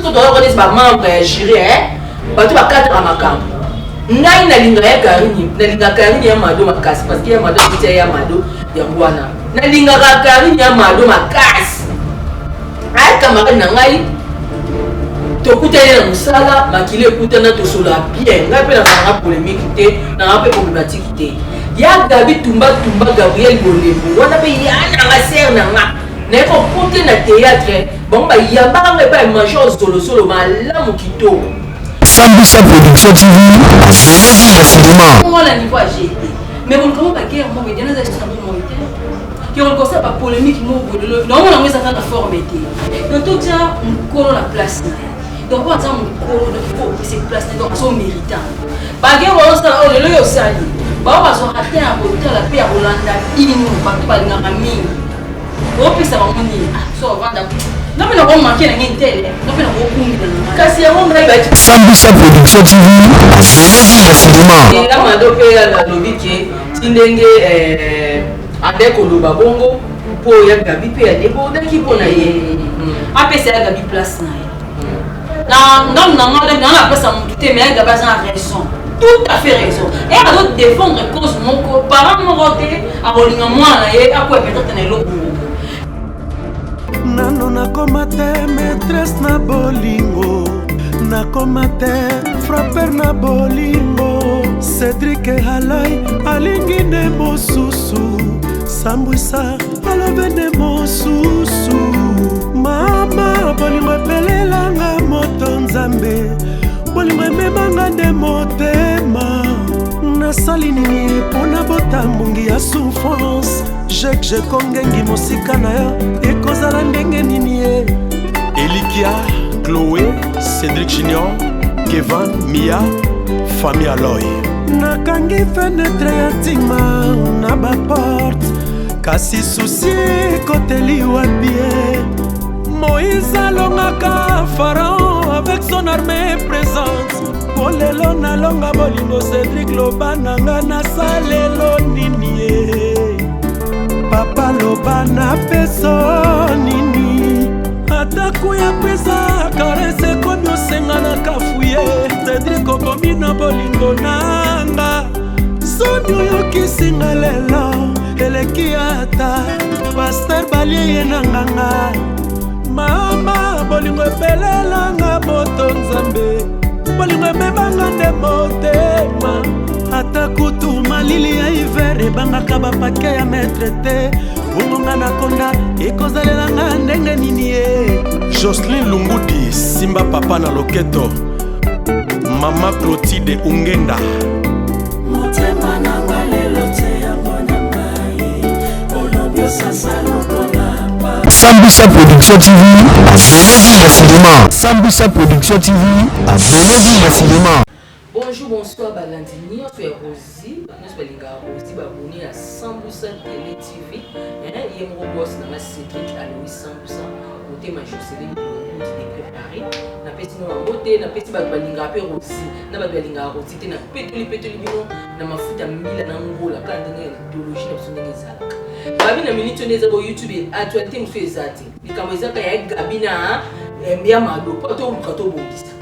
tu dois connaître ma membre jury bato ba 4 à makambo ngai na linga ya Karine ya mado makasi parce que ya mado petit ya mado ya ngwana na linga ka Karine ya mado makasi ay camarade na ngai to kutana na musala makile kutana to sola bien ngai pe na polémique te na pe problématique te ya Gabi tumba Gabriel Bolembo wana pe ya na ser na nga ne ko kote na théâtre bon ba ya ba nga ba major solo malamu kitoko Sambusa Production TV, Abonné le cinéma. On a niveau AGT. Mais on commence à guerre, moi, mais il y a des gens qui ont commencé à polémique, non, on a mis ça dans la forme. Donc, tout ça, on colle la place. Donc, on a cette place, donc, ils sont méritants. Par exemple, on a le sali. On va se rater un peu de la paix à Hollande, il nous partout par les amis. On peut savoir qu'on est. Non mais on manque rien tel. Non mais on kasi ya mon drive. Sambusa Production TV, Abonné le cinéma. Et là mado pe la lobby qui tindenge avec Oloba Bongo pour ya Gabi pe ya debo daki pona ye. APC ya Gabi place na. Non la place à mon tout mais Gabi a raison. Tout à fait raison. Et à d'autres défendre cause mon parent mon côté à Rolinga moi na ye à quoi peut-être na lo. Nano nakoma te maîtresse na bolingo, nakoma te frapper na bolingo. Cédric Halai alingi ne mosusu, Sambusa alobe ne mosusu. Mama bolingo pelelanga moto nzambe, bolingo memanga ne motema. Nasali nini pona botambungi ya souffrance. Je kongengi mosika na yo ekozala ndenge nini ye. Elikia, Chloé, Cédric Junior, Kevin, Mia, famille Aloy. Nakangi fenêtre ya ntima na baporte, kasi susi ekoteliwa bien. Moïse alongaka Pharaon avec son armée présente. Polelo nalonga bolingo Cédric loba nanga nasalelo nini ye. Papa loba na peso nini ataku ya pesa karese komi osenga na kafuye. Cédric okomi na bolingo nanga soni oyokisinga lelo eleki ata Pasteur balie ye na nganga. Mama bolingo epelelanga moto nzambe, bolingo ememanga nde motema. Ata kutu malili ya hiver ebangaka bapake ya maître te. Bongonga na konda ekozalelanga ndenge nini ye. Jocelyn Lungudi Simba papa na loketo, Mama Clotilde Ungenda. Motema nanga lelo te ya mwana mai, olobio sasa lokola. Sambusa Production TV, Abonné le cinéma. Sambusa Production TV, Abonné le cinéma. Bonjour, bonsoir, Balandini, on fait Rosie, nous sommes Rosie, abonné à 100% Télé TV. Il y a mon boss, dans ma Cédric, à Louis 100%. Côté ma Jocelyne, on est préparé. Na petit nom à beauté, na petit balinga pe Rosie, na balinga Rosie, na petoli bino, na mafuta mila na ngola, quand on est idéologie, na sonné les alaka. Gabi na minute on est sur YouTube, actualité me fait ça. Les caméras quand il y a Gabi na mbia mado, poto mkato bongisa.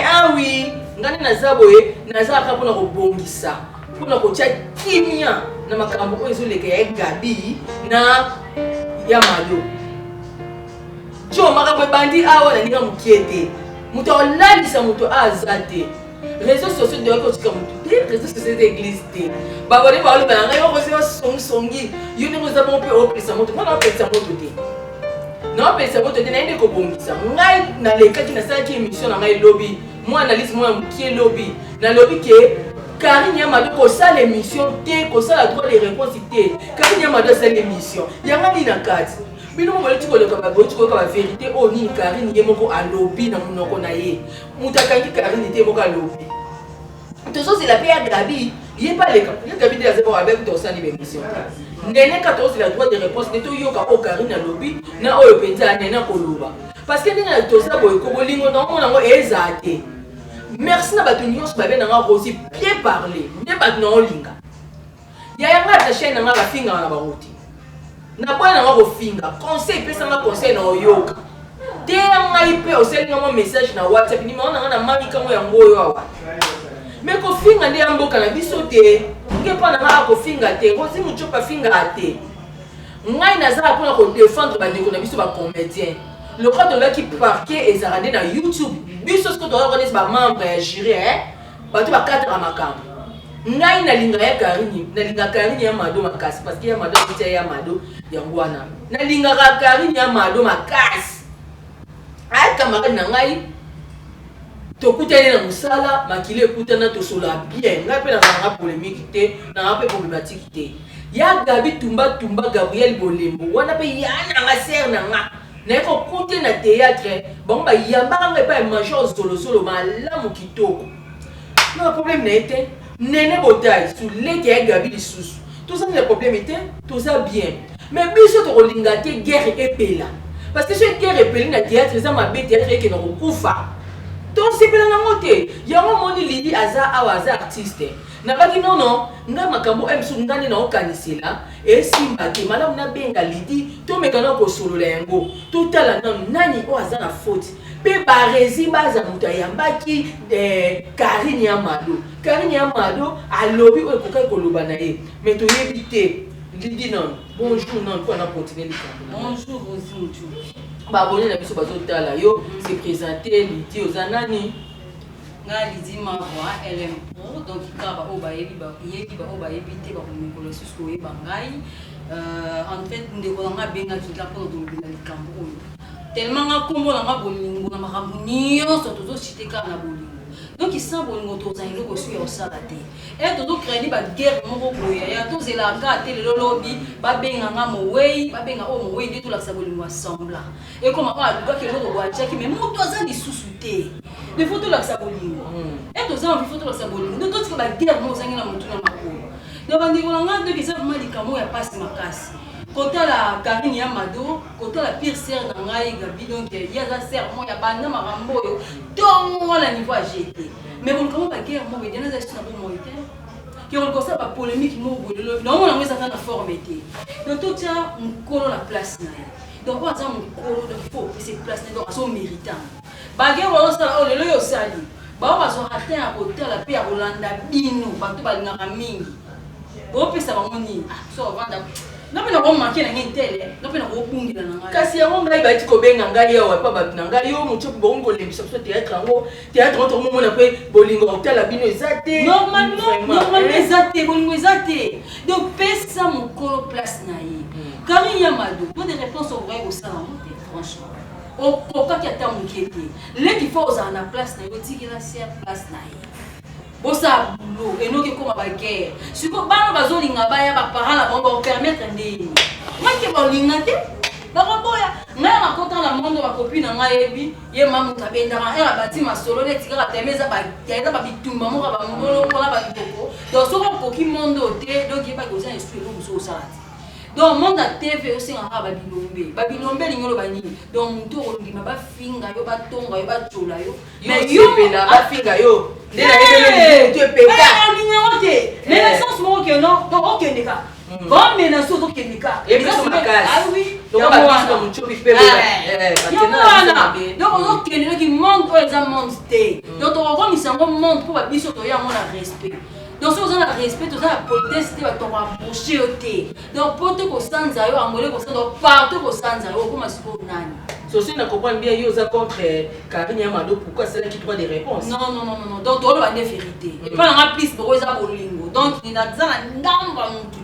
Ah oui, ngani nazaboye nazaka pona kobongisa pona kotia kimia na makambo oyo ezoleka ya Gabi na ya Mado. Jo makambo bandi awa na ninga mukiete. Muto olalisa muto azate. Réseaux sociaux de kotika muto. Réseaux sociaux d'église te. Babone ba oloba nga yo kosi songi. Yo ni ngozaba mpe opesa muto. Mona opesa muto te. Non, mais c'est votre dernier que bon ça. Ngai na les cas qui na ça qui émission na ngai lobby. Moi analyse moi qui est lobby. Na lobby qui Karine Yamado ko ça l'émission té ko ça la droit de réponse té. Karine Yamado ça l'émission. Yanga ni na carte. Bino mo leti ko le ka ba vérité o ni Karine yemoko a lobby na munoko na ye. Mutakangi Karine té moko a lobby. Tout ça c'est la paix à Gabi. Il est pas les cas. Il y a Gabi des zéro avec ton ça l'émission. Nene 14 la droit de réponse neto yoka o Karine lobby na oyo penza nena koloba parce que nina tosa boy ko bolingo na mona ngo ezate. Merci na bato nyonso babe na nga aussi bien parler ne bato na olinga ya yanga ta chaîne na nga finga na baruti na bwana nga ko finga conseil pesa nga conseil na oyoka te ngai pe oselinga mo message na WhatsApp ni maona na mami kango ya ngoyo awa mais ko finga ndi amboka na biso te ke pa na nga ko finga te ko si muchopa finga te ngai nazala pona ko défendre ba ndeko na biso ba comédien le cas de là qui parquet et zaradé na YouTube biso ce que doit connaître ba membre ya jury ba to ba quatre makambo ngai nalinga ya Karini nalinga Karini ya Mado makasi parce que ya Mado petit ya Mado ya ngwana nalinga Karini ya Mado makasi ay camarade na ngai to kutana na musala makile kutana to sola bien ngai pe na nga polémique te na nga pe problématique te ya Gabi Tumba Gabriel Bolembo wana pe yana nga ser na nga na ko kote na théâtre bon ba yamba nga pa major solo malamu kitoko na problème na été Nene Botaï, sous les Gabi de sous. Tout ça, le problème était, tout ça bien. Mais biso to lingate guerre et là. Parce que cette guerre et na théâtre, ça m'a bête théâtre qui n'ont pas. Donc c'est pas la montée. Il y a un moment Lili Aza Awaza artiste. Na baki non, nga makambo ngani na okanisela et simba te madame na benga Lidi, to mekana ko solo lengo. Tout ala nani o aza na faute. Pe barezi baza muta yambaki Karini ya Mado alobi o kokai koloba na ye mais to yebite Lidi non bonjour non pour na continuer le camp bonjour aussi mutu ba bonne na biso bazo tala yo se présenter Lidi ozanani nga Lidi ma voix LM Pro donc kaba o ba yebi ba yebite ba ko mikolo susko e bangai en fait ndeko nga benga kila pour do bina le camp tellement nga kombo nga bolingo na makambo nyonso tozo chiteka na bolingo donc ils sont bolingo toza iloko su ya osala te et tozo créer ba guerre moko boya ya tozela ka te le lobby ba benga nga mowei ba benga o mowei ndi to la sa bolingo ensemble et comme on a duka ke loko boya chaki mais moto aza di susuté de photo la sa bolingo et toza on photo la sa bolingo donc tozo ba guerre mo zangi na motu na makolo donc bandi ko nga de kisa vraiment likamo ya passe makasi côté la Karini ya Mado, côté la pire sœur na ngai Gabi donc il y a la sœur moi ya banda marambo yo donc la niveau GT mais bon comment ba guerre moi bien na za na bon moité qui on commence pas polémique mo bolelo non on a ça na formité donc tout ça mkolo la place na donc on ça mkolo de faux c'est place donc à son méritant ba guerre on ça on le yo sali ba on va rater à côté la paix à Rolanda bino ba to ba ngaka mingi bo pesa ba moni so vanda non mais on manque na ngentele non mais on bungila na ngai kasi yango ngai ba tiko benga ngai yawa pa ba na ngai yo mucho bongo lebisa so théâtre ngo théâtre to mo na pe bolingo hôtel bino ezate normalement ezate bolingo ezate donc pesa mon colo place na yi Karini ya Mado pour des réponses au vrai au salon franchement au coca qui attend mon kété les qui faut à la place na yo tiki la place na yi bosa boulot et non que comme ba guerre si ko bana bazolinga ba ya ba parents la bon permettre ndeni moi ke bolinga te ba boya ngai na kota la monde ba copine nga yebi ye mamu tabenda nga era bati masolo ne tika temeza ba yaida ba bitumba mo ba mbolo ko la ba boko donc so ko ki monde te donc ye ba goza instruire ko so salati donc monde a TV aussi nga ba bilombe lingolo ba nini donc muto ko ngima ba finga yo ba tonga yo ba chola yo mais yo pela ba finga yo mais la sens moi que non donc OK ndeka bon mais na so donc ndeka et ça ah oui donc on va comme un chopi pe donc on OK ndeka qui monte par exemple monte donc on va misango monte pour ba biso to ya mon respect donc si vous avez le respect, vous avez la politesse, vous avez approché au thé. Donc, pour que vous ayez un angolais, donc partout vous ayez un comme si vous nani. Si vous comprenez bien, vous avez contre Karini ya Mado, pourquoi c'est là qui doit des réponses? Non. Donc, vous avez des vérités. Et pas la plus pour vous avoir lingo. Donc, il y a des gens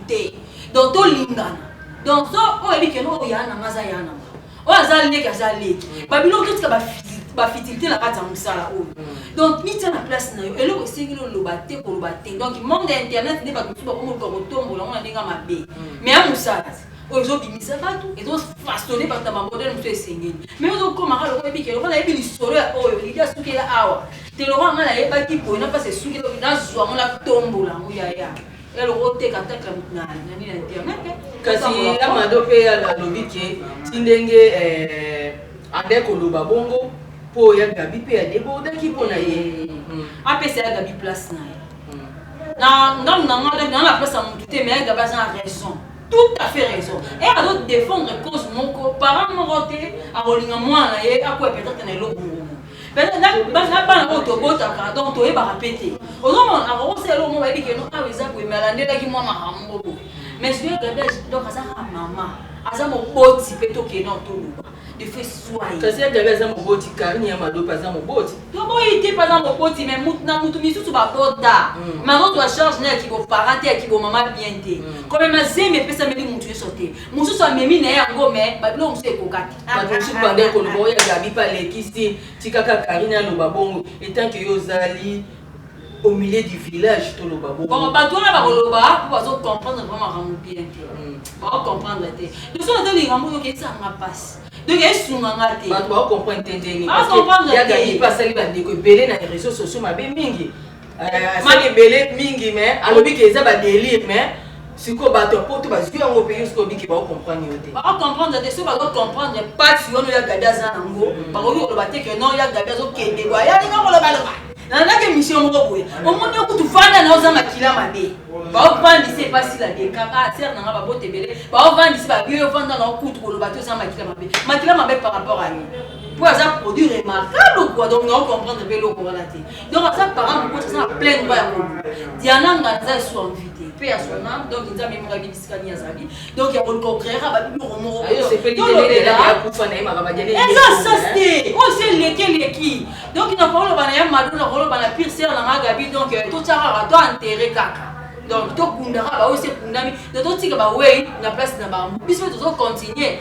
qui donc, vous lingana. Donc, ça, on a dit que nous, il y a un maza yana. On a zalé que zalé. Babylone, tout ce qui va fitilité la carte en musala. Donc, mis à la place na yo. Et là aussi, il le batté pour le battre. Donc, le monde d'internet n'est pas tout pour comme tombe là, on a des gars mabé. Mais à musala, ils ont mis ça pas tout. Ils ont façonné par ta modèle monsieur Sengeni. Mais ils ont comme à le piquer. On a eu l'histoire. Oh, il y a ce qu'il a awa. Te le rend là, il pas qui pour, il n'a pas ce sou qui dans joie, on la tombe là, où il y a. Et le roté quand t'as comme na internet. Kasi la Mado pe la lobby qui tindenge ande ko loba bongo. Po ya Gabi pe ya debo da ki pona ye apese ya Gabi place na ye na la place a mutu te mais Gabi a raison tout à fait raison. Et à d'autres défendre cause mon parent mon côté à rolinga moi et à quoi peut-être ne l'eau. Peut-être n'a pas un autre bot à donc tu es pas répéter. Au moment à c'est l'eau moi dit que non ah ça pour me la qui moi ma hambo. Mais je regarde donc ça maman. Asa mon bot si peut que non tout de fait soigner. Kasi ya gaga za moboti Karine ya mado pa za moboti. To bo ite pa za moboti mais mutu misu ba boda. Maman doit charge na ki bo parent ki bo maman bien te. Comme ma zeme pesa meli mutu sauter. Musu so memi na yango mais ba bilo musu ekokati. Ba musu pande ko lo ya gabi pa lekisi tikaka Karine ya lo babongo etant que yo zali au milieu du village tout le babongo. Bon ba toi na ba koloba pour comprendre vraiment ramu bien te. Ba comprendre te. Donc so na li ramu yo ke ça nga passe. Donc il est ngate ba to comprendre tendeni parce que ya gabi pas sali ba ndeko belé na réseaux sociaux mabe mingi sali belé mingi mais alobi ke za ba délire mais siko ba to poto ba ziki yango pe siko biki ba comprendre yote ba comprendre te so ba comprendre pas si on ya gabi za nango ba ko ba te que non ya gabi zo kende ba ya nga ko lo ba nana ke mission mo boye o mo nyo kutu fanda na oza makila mabe ba vandi c'est pas si la dekaka ser na ba bote belé ba vandi si ba bio vanda na kutu ko lo ba to za makila mabe par rapport à lui pour ça produit remarquable quoi donc on comprendre bien le correlaté donc ça par exemple ça plein de ba Diana Nganza soit invité paix à son âme donc il a même rabi biskani azabi donc il y a le concréra ba bio romo c'est fait l'idée là pour faire na ba diale ça c'est on sait lesquels qui donc il n'a pas le banaya madou na rolo bana pire ser na gabi donc tout ça va to enterrer kaka donc to kundara ba aussi kundami de to tika ba way na place na ba biso to continuer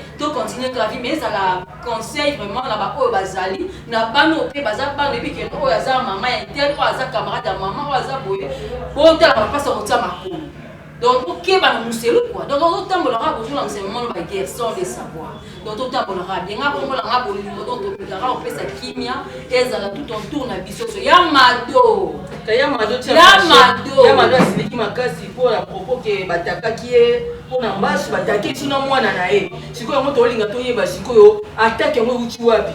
la vie mais ça la conseille vraiment na ba o bazali na bano pe baza ba lebi ke o ya za mama intel o za camarade ya mama o za boye bon ta ba passe au tsama ko donc ok ba muselu quoi donc on tambolera besoin l'enseignement ba guerre sans le savoir donc on tambolera bien nga ko la ngabo donc to kundara on fait sa kimia ezala tout en tour na biso so ya mado asiliki makasi pour la propos ke batakaki ye mpona mbasi bataki tina mwana na ye sikoyo yango tolinga toyeba sikoyo atake yango euti wapi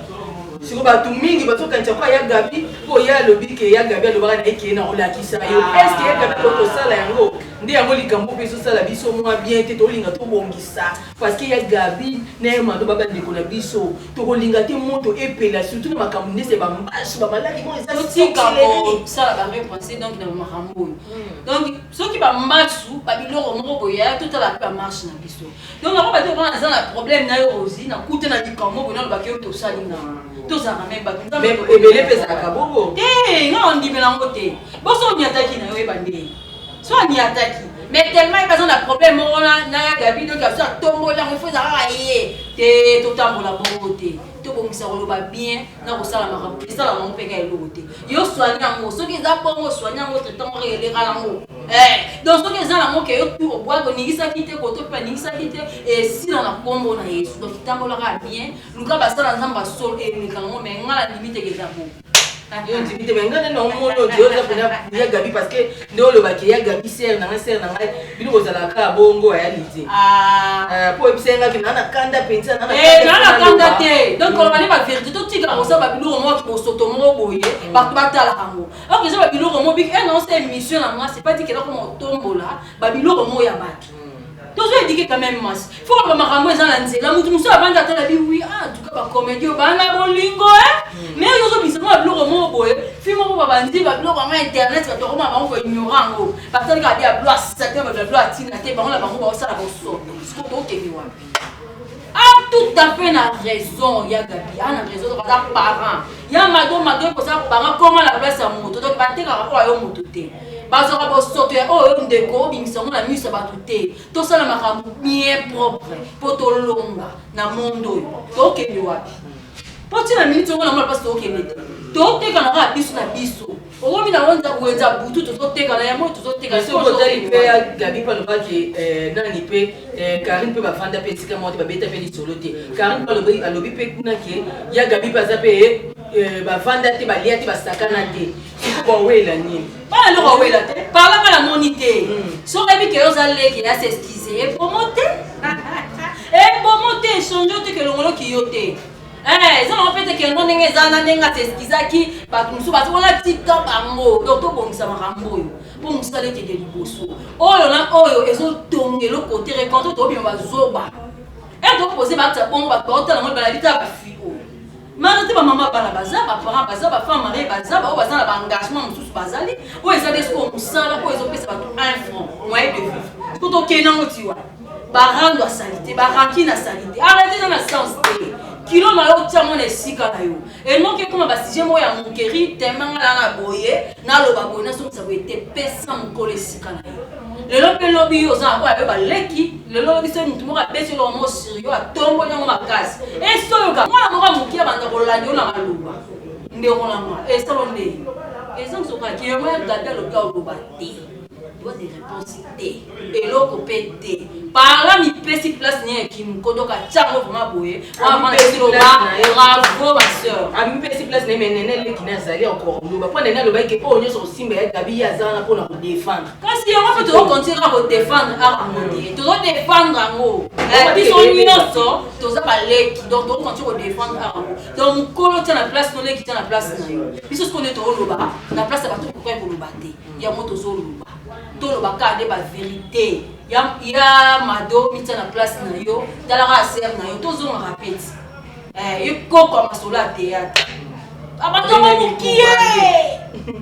sikoyo bato mingi bazokanisa kwa ya gabi mpo ye alobi ke ya gabi alobaka na ye keye na kolakisa yo estce ye gabi tokosala yango nde yango likambo mpe ezosala biso mwa bien te tolinga tobongisa parce que ya gabi na ye mando babandeko na biso tokolinga te moto epela surtout na makambo ndese bambasi bamaladi mo ezasala barepense donc na makambo oyo donc soki bambasu babiloko moko boya totala pe bamarche na biso donc yango bato wana aza na problème na yo osi na kuta na likambo boyo nalobaki oyo tosalinga tozalaka me bato ebele mpe ezalaka bongo te nga ondimelango te boso oniataki na yo oyeba nde so aniataki mais tellement il y a un problème on a gabi donc ça tombe là il faut ça railler te totambola bongoté to bongisa ko ba bien na ko sala maka ça la mon peka elogoté yo soigner ngo so ki za bongo soigner ngo te temps relé galango donc so ki za la mo ke yo pour boire ko ningisa kité ko to pa ningisa kité et si dans la combo na yesu donc tambola bien luka ba sala nzamba sol et ni kango mais ngala limite ke za bo yo ndimite bengana na omono dioza pena ya gabi parce que ndo lo baki ya gabi ser na ngai bino kozala ka bongo ya liti po episenga ki na kanda pensa na kanda te donc on va aller ba vérité to tika ko sa ba bino mo ki bo soto mo boye ba batala kango ok ça ba bino mo big non c'est mission na moi c'est pas dit que là comme tombola ba bino mo ya baki donc je dis que quand même mas faut que makambo ezala nzela mutu muso abanda tala bi oui en tout cas ba comédie bana bolingo mais yo zo bisamo ba bloko mo boye film mo ba bandi ba bloko ma internet ba to ko ma ko ignorant ngo ba tali ka dia bloa sa te ba bloa tina te ba on la ba ngo ba sala ba so ce ko to ke wapi tout à fait na raison ya gabi ana raison ko za parent ya mado ko za parent comment la place à moto donc ba te ka ko yo moto te bazoka bosoto ya oyo ndeko bingisango na miso bato te tosala makambo bien propre po tolonga na mondo oyo tokende wapi po tina miniti ongo na mona mpasi tokende te totekana kaka biso na biso okomi na wenza butu tozotekana ya moi tozotekana soki ozali mpe ya gabi mpe alobaki nani mpe Karine mpe bafanda mpe esika moko te babeta mpe lisolo te Karine mpe alobi mpe kunaki ya gabi mpe aza mpe bafanda te balia te basakana te siko bawela nini bana eloko awela te parlaka na moni te soki ebi ke oza leki ya s'excuse ebomo te ebomo te echange yo te ke longoloki yo te ça on fait que non ndenge za na ndenga teskizaki ba musu ba on tika bango donc to bongisa makambo yo pour musala ke de liboso oyo na oyo ezo tongelo côté récolte to bien ba zoba et donc poser ba ta bongo ba porta na mo ba la vita ba fio Marité maman bana baza ba parents baza ba femme mariée baza ba baza na ba engagement mususu bazali o eza des ko musala ko ezo pesa ba 1 franc moyen de vivre tout OK na ngotiwa ba rendre salité ba ranki na salité arrêtez dans la sens kilo na yo tia mon esika na yo et non que comme ba sujet mo ya monkeri tellement la na boye na lo ba boye na so ça va être pesa mon kole esika na yo le lobe lobi yo za ba ba leki le lobi so mutu mo ka besi lo mo sérieux a tombo nyango makasi et so yo ka moi mo ka mukia banda ko landi na maluba ndeko na moi et ça lo ndé et ça so ka ki mo ya gada lo ka lo ba té doit des réponses té et loko pété par là mi pesi place ni ki mu kodoka tsango vraiment boye wa ma silo ba bravo ma sœur a mi pesi place ne menene le ki na zali encore lo ba pona na lo ba ke o nyoso simba ya gabi ya zana pona ko défendre kasi on peut te continuer à défendre à monter to défendre ngo biso nyonso to za ba leki donc to continuer à défendre à ngo donc kolo tia na place no leki tia na place na yo biso ce qu'on est to lo ba na place ba to ko ko lo ba te ya moto zo lo ba to lo ba ka de ba vérité ya mado mitia na place na yo talaka ser na yo to zo na rapide yo koko masola théâtre abatongo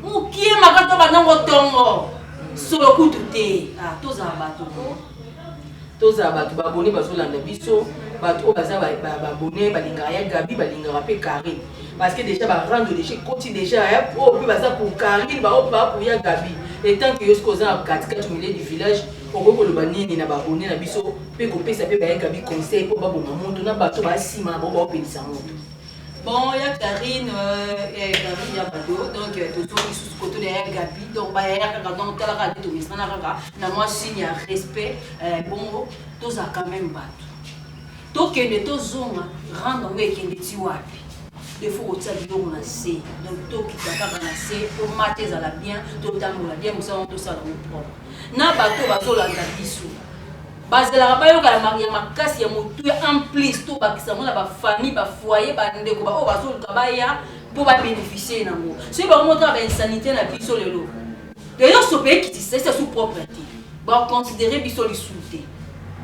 mukie makato banango tongo solo kutu te toza bato babone bazolanda biso bato oyo baza babone balingaka ya gabi balingaka mpe Karine parce que déjà barando déjà koti déjà oyo mpe baza pour Karine baoyo pour ya gabi et tant que yo soki oza na katikati milieu du village okoki koloba nini na babone na biso mpe kopesa mpe baya gabi conseil mpo baboma moto na bato basima bao baopelisa moto. Bon, il y a Karine, il y a Bado, donc toujours ils sont côté de Gabi, donc il y a donc tel que tout mais ça n'a moi signe respect, bon, tous a quand même battu. Donc que les tous ont rendre avec une tiwapi. Il faut que ça vienne on a c'est donc tout qui t'a pas c'est pour mater à la bien, tout dans la bien, nous savons tout ça dans le propre. Na bateau bateau la gabisu. Bazela bayo kala maria makasi ya mutu en plus to bakisa mona ba famille ba foyer ba ndeko ba o bazo kabaya pour ba bénéficier nango si ba montra ba insanité na biso lelo d'ailleurs ce pays qui c'est sous propriété ba considérer biso l'insulté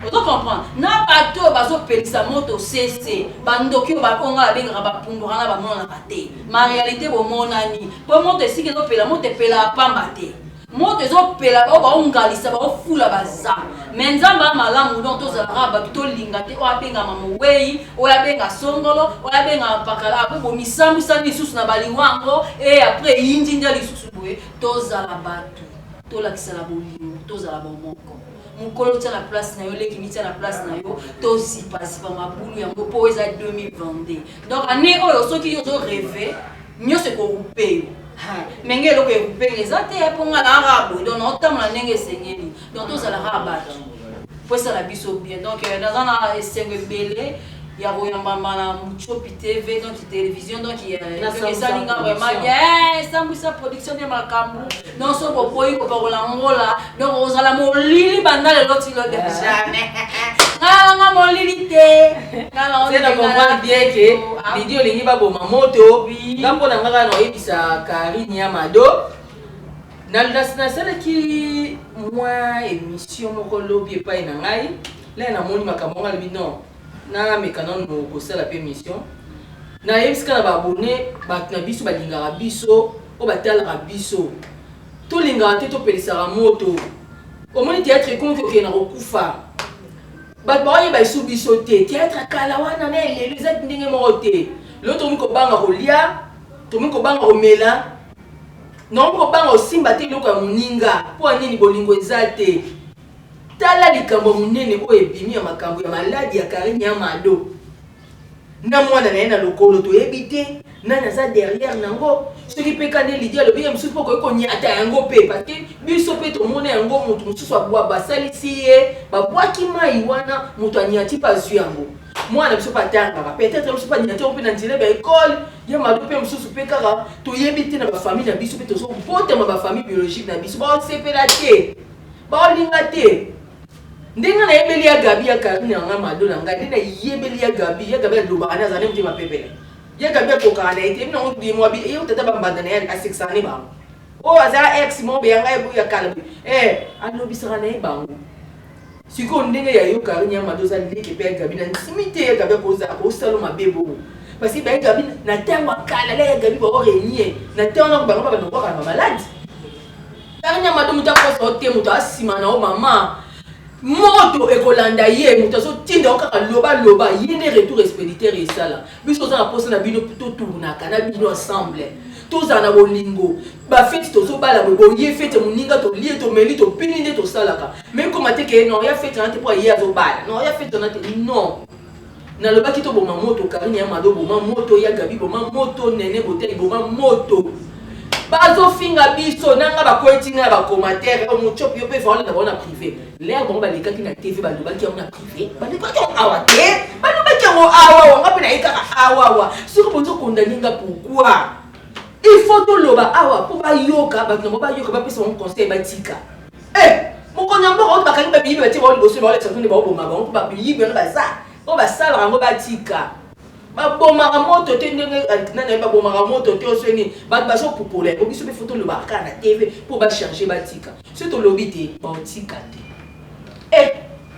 on doit comprendre na bato bazo pelisa moto cc ba ndoki ba onga benga ba pundura na ba mona na te ma réalité bo monani po moto siki no pela moto pela pamba te moto zo pela ba ongalisa ba fula baza menzamba malamu donc to zalaka ba to linga te o abenga mamwei o abenga songolo o abenga pakala apo bo misambu sani susu na baliwango et après yindi ndali susu boye to zala batu to la kisala bolimo to zala bomoko mukolo tia na place na yo leki mitia na place na yo to zipa mabulu yango po eza 2022 donc année oyo soki yo zo rêver mieux c'est ko rupe menge eloko ekupenge eza te eponga na arabo donc otambola ndenge esengeli donc tozalaka bato po esala biso bien donc naza na esengo ebele ya koyambama na Muchopi TV donc télévision donc esalinga vraiment bien esambwisa production de makambo donc so boboyi kopakola ngola donc ozala molili banda lelo tilo de jamais nga molili te c'est de comprendre bien que video lingi baboma moto ngambo na ngaka na oyebisa Karine ya Mado nasalaki mwa émission moko lobi epai na ngai la namoni makambo nga lobi non na mekano no kosala pe émission na yebisika na baabone bato na biso balingaka biso o batalaka biso tolingaka te topelisaka moto omoni théâtre ekongi okende na kokufa bato baoyeba esu biso te théâtre kala wana na elelo eza ndenge moko te lelo tomi kobanga kolia tomi kobanga komela nomi kobanga kosimba te eloko ya moninga mpo anini bolingo eza te tala likambo munene oyo ebimi ya makambo ya maladi ya Karine ya Mado na mwana na ye na lokolo toyebi te nani aza derrière nango soki mpe kande lidia alobi ye mosusu mpo koki konyata yango mpe parce que biso mpe tomona yango moto mosusu basalisi ye babwaki mai wana moto aniati mpe azwi yango mwana biso mpe atangaka peut-être biso mpe aniati yango mpe na nzela baekole ya Mado mpe mosusu mpe kaka toyebi te na bafamille na biso mpe tozobotama bafamille biologique na biso baosepela te baolinga te Ndenge na yebeli ya Gabi ya Karine nga mado na ngai ndenge yebeli ya Gabi loba ana zane mtima pepele ya Gabi ko kana ite mina ngudi mo bi yo tata bambanda na ya asexane ba o aza ex mo be nga ebu ya kalbi ano bisara na bango siko ndenge ya yo Karine mado za leke pe Gabi na ntimite ya Gabi ko salo mabebo parce que ba Gabi na tango kala la ya Gabi ba orenie na tango ba ba no ka malade Karine mado muta ko so te muta asima na o mama moto ekolanda ye muta so tinda okaka loba yene retour expéditeur et ça là biso za posa na bino to tourna kana bino ensemble toza na bolingo ba fête to so bala bo ye fête muninga to lié to meli to pininde to salaka même comme te ke non ya fête na te po ye azo bala non ya fête na te non na loba ki to boma moto Karine ya mado boma moto ya Gabi boma moto nene bote boma moto bazo finga biso nanga ba koetinga ba commentaire o muchopi yo pe fa na bona privé l'air bon ba lekaki na TV ba loba ki na privé ba lekaki on awa te ba loba ki on awa nga pe na ikaka awa siko bozo kondaninga pourquoi il faut to loba awa pour ba yoka ba no ba yoka ba pesa on conseil ba tika mon konyamba ko ba kani ba bibi ba ti ba liboso ba le tsakuni ba oboma ba bibi ba za o ba sala ngo ba tika ba bomaka moto te ndenge na ba bomaka moto te oseni ba so populaire obiso be photo le barka na TV pour ba changer ba tika c'est to lobby te ba tika te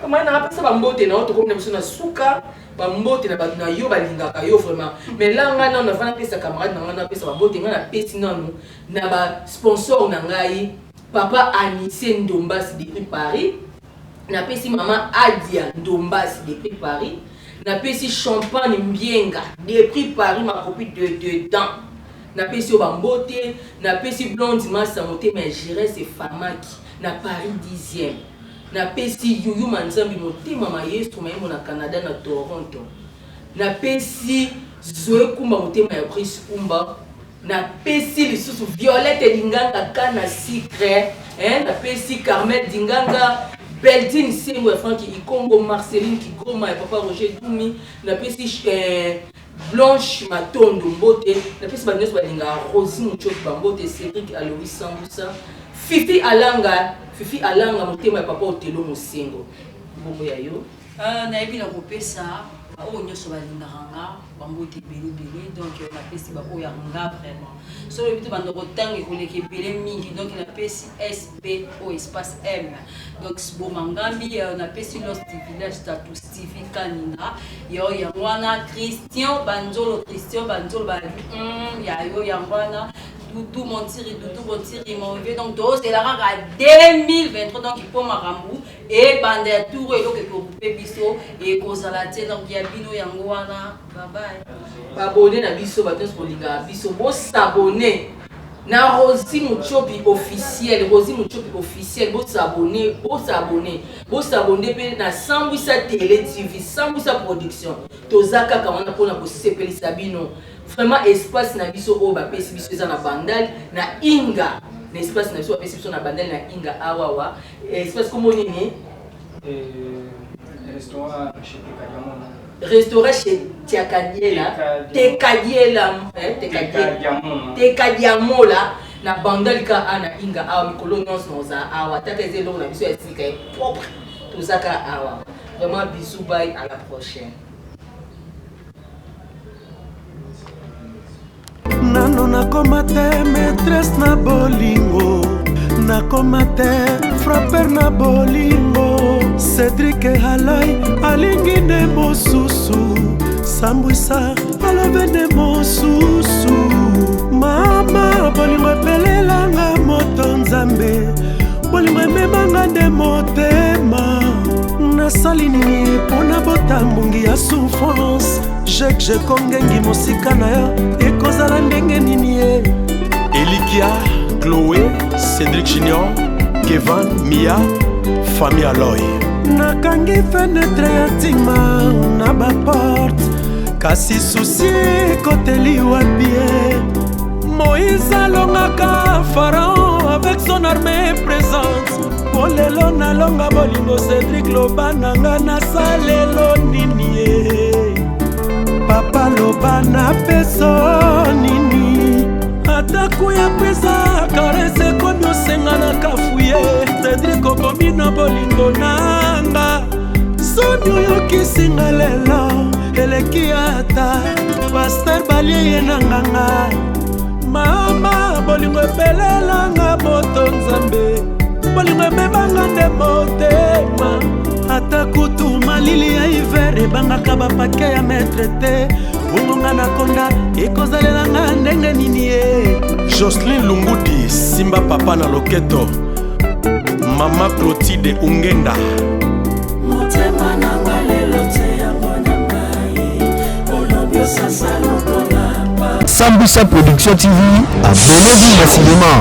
comment na pesa ba mbote na to comme na suka ba mbote na ba na yo ba lingaka yo vraiment mais là nga na vana pesa camarade na pesa ba mbote nga na pesi nanu na ba sponsor na ngai papa Anissé Ndombas depuis Paris na pesi maman Adia Ndombas depuis Paris na pesi champagne mbienga depuis Paris ma copine de dedans na pesi obambote na pesi blonde massa moté mais j'irai c'est famaki na Paris 10e na pesi yuyu manzambi moté mama yesu maimo na Canada na Toronto na pesi Zoé Kumba moté ma Brice Kumba na pesi lisusu Violette Dinganga kana secret na pesi Carmel Dinganga Beldine Sengo Francky Ikongo Marceline Kigoma et papa Roger Doumi na pesi Blanche Matondo Mbote na pesi Bagnos Balinga Rosie Muchok Bambote Cédric Alois Sambusa Fifi Alanga motema papa Otelo Mosengo bongo ya yo na ebi na kopesa o nyoso balinganga bambote belé donc na pesi ba o ya nga vraiment so le bitu bando kotangi koleke belé mingi donc na pesi SP o espace M donc bo mangambi na pesi Lost Village status TV kanina yo ya mwana Christian Banzolo ba ya yo ya mwana Doudou Montiri, mon donc c'est la rare à 2023 donc il faut marambu et bande tour et donc pour couper biso et kozalate donc il y a bino yangoana bye bye abonner na biso batos polinga biso bo s'abonner na Rosie Muchopi officiel bo s'abonner pe na Sambusa Télé TV Sambusa Production tozaka kamana pona ko sepelisa bino vraiment espace na biso o ba pesi biso za na bandal na inga na espace na biso ba pesi biso na bandal na inga awawa espace comme nini restaurant chez Tekadiamola na bandal ka ana inga awa mikolo nyonso noza awa taka ezelo na biso ya sika propre tozaka awa vraiment bisous bye à la prochaine. Nano nakoma te maîtresse na bolingo nakoma te frapper na bolingo Cédric Halai alingi ne mosusu Sambusa alobe ne mosusu mama bolingo pelelanga moto nzambe bolingo ememanga nde motema nasali nini mpona botambungi ya souffrance je kongengi mosika na yo ekozala ndenge nini ye Elikia, Chloé, Cédric Junior, Kevin, Mia, famille Aloy nakangi fenetre ya ntima na baporte kasi susi koteli wabie Moïse alongaka Pharaon avec son armée présente polelo nalonga bolingo Cédric loba nanga nasalelo nini ye papa loba na peso nini ataku ya pesa karese komi osenga na kafuye Cédric okomi na bolingo nanga soni oyokisinga lelo eleki ata paster balie ye na nganga mama bolingo ebelelanga moto nzambe bolingo ememanga nde motema ata kutu malili ya hiver ebangaka bapake ya metre te bongonga na konda ekozalelanga ndenge nini ye Jocelyn Lungudi Simba papa na loketo mama Clotilde Ungenda motema nanga lelo te ya mwana mai olobio sasa lokola Sambusa Production TV, abonnez-vous massivement.